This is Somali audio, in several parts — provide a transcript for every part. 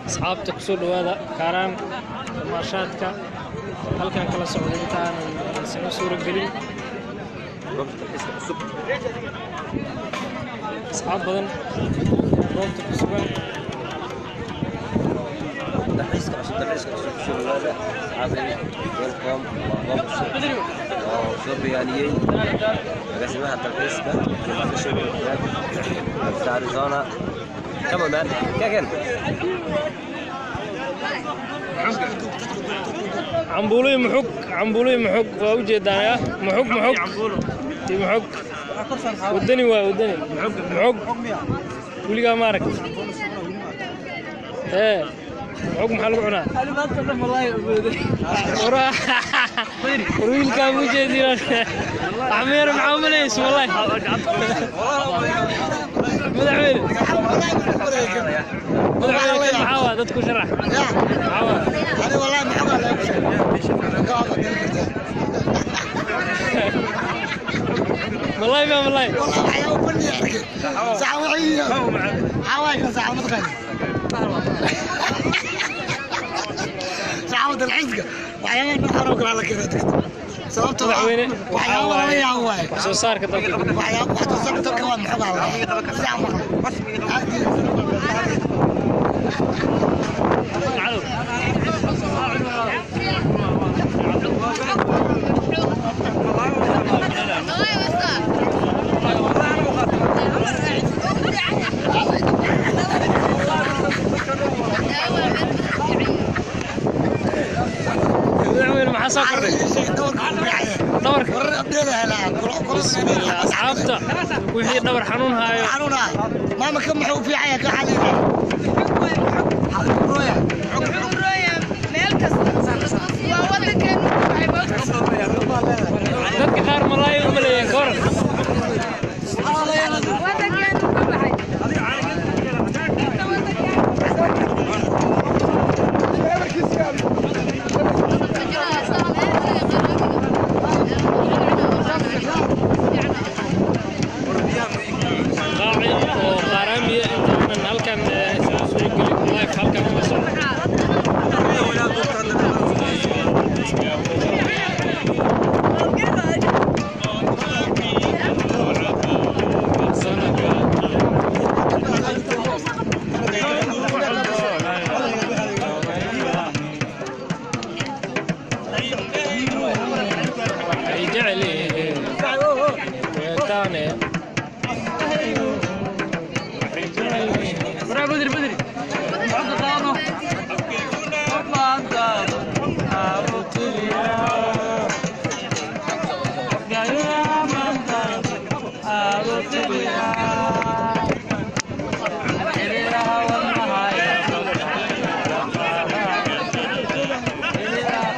أصحاب تكسر هذا كرام ماشاتك هل كان كلا سعودي تان سنة سورة قليل أصحاب بدن روبت كسبان دحيسك عشان دحيسك شو هذا عادي ويلكم الله سوبيانيين قسمها تلقيسك لما تشوف في أريزونا كمان مان كأكن عمبولي محك ووجد أنا محك محك ودني محك ولي قامارك إيه محك محل قعنا أنا ما أتكلم والله ورويل كان وجدي عمير معامليس والله مدعوين كيف معاوة تدكو شرح معاوة أنا والله محمد والله ما والله حيوان بني يحكي ساعة وعيه حوايك ساعة متخيل ساعة العزقة وحيوان بحرق على كذا sababtoo ah waxyaabo la yaaway soo saarka dalka waxyaabo wax soo saarka dalka waa maxaa أصحابته وحي دور حنونها ماما كم محو في عيك عليك dadka qaar malaay u maleeyeen koran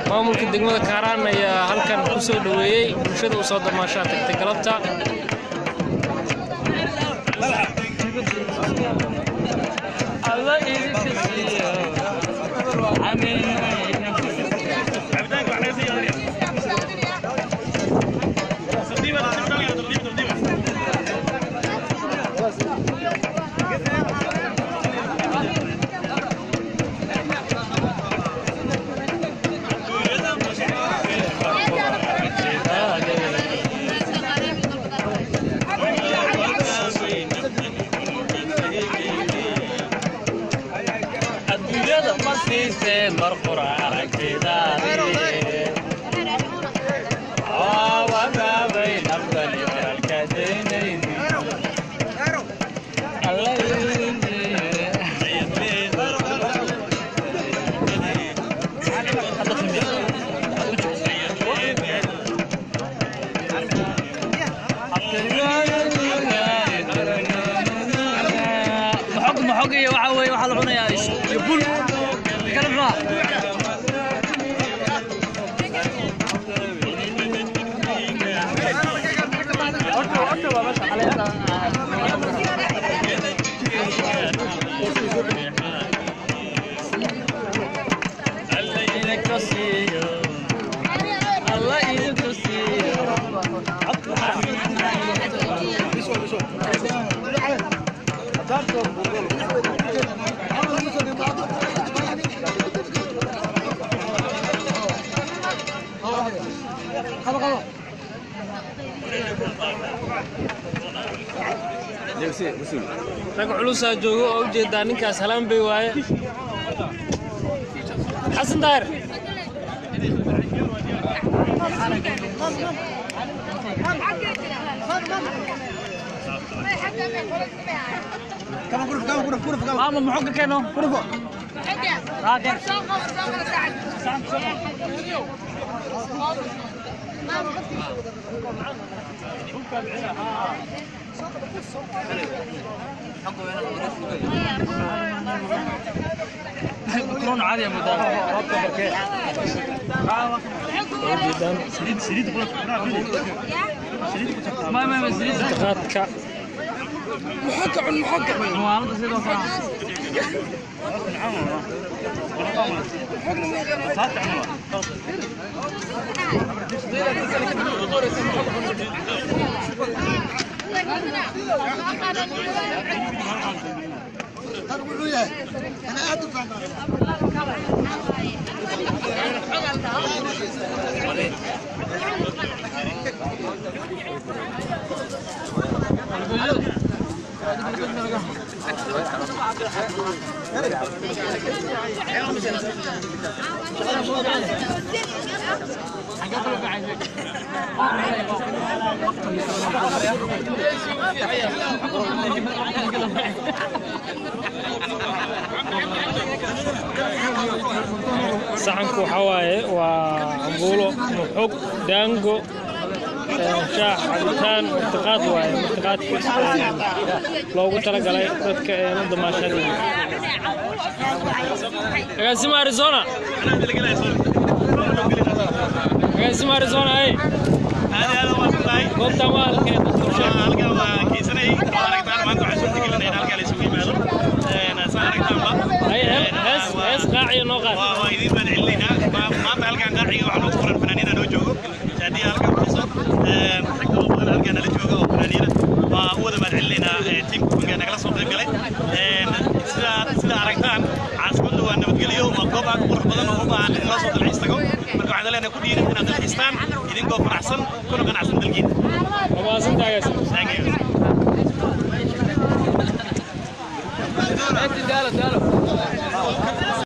maamulka degmada Kaaraan ayaa halkan ku soo dhaweeyay bulshada u soo damaashaa tagtay galabta Allah idinka siiyo amiin محوقية وحوي وحلعونا يا إيش يبون كلام راح rag culusa joogo oo u jeedaa ninkaas halaan bay waaye xasan daar ماما محوك كانوا غرفة راكب بكرون عادي يا مدام سريد ما سريد غادك محقق أنا أدفع saxanku waxa waaye waa cambuulo muxug daango shaah cabitaan martiqaad waaye martiqaadka loogu talagalay dadka damaashada agaasima Arizona agaasima Arizona ay goobta maalkeed halka waa kiisanay aragtaan maanta waxaan soo tegelinay halka la isugu yimaado hees qaaciyo noo qaad waa idin baan celinayna maanta halkan qaaciga waxaa loo furan fanaaniina noo joogo haddii halkan fadhiso ragga oo badan halkan la jooga oo fanaaniina waa u wada baan celinaynaa tiimka kunga nagala soo qayb galay sida aragtaan caasimaddu waa nabadgelyo waa goob aad u qurux badan oo u baahan in loo soo dalxiis tago marka waxaan leenahay ku dhiirin inaad dalxiistaan idinkoo faraxsan kuna qanacsan dalkiina Thank you.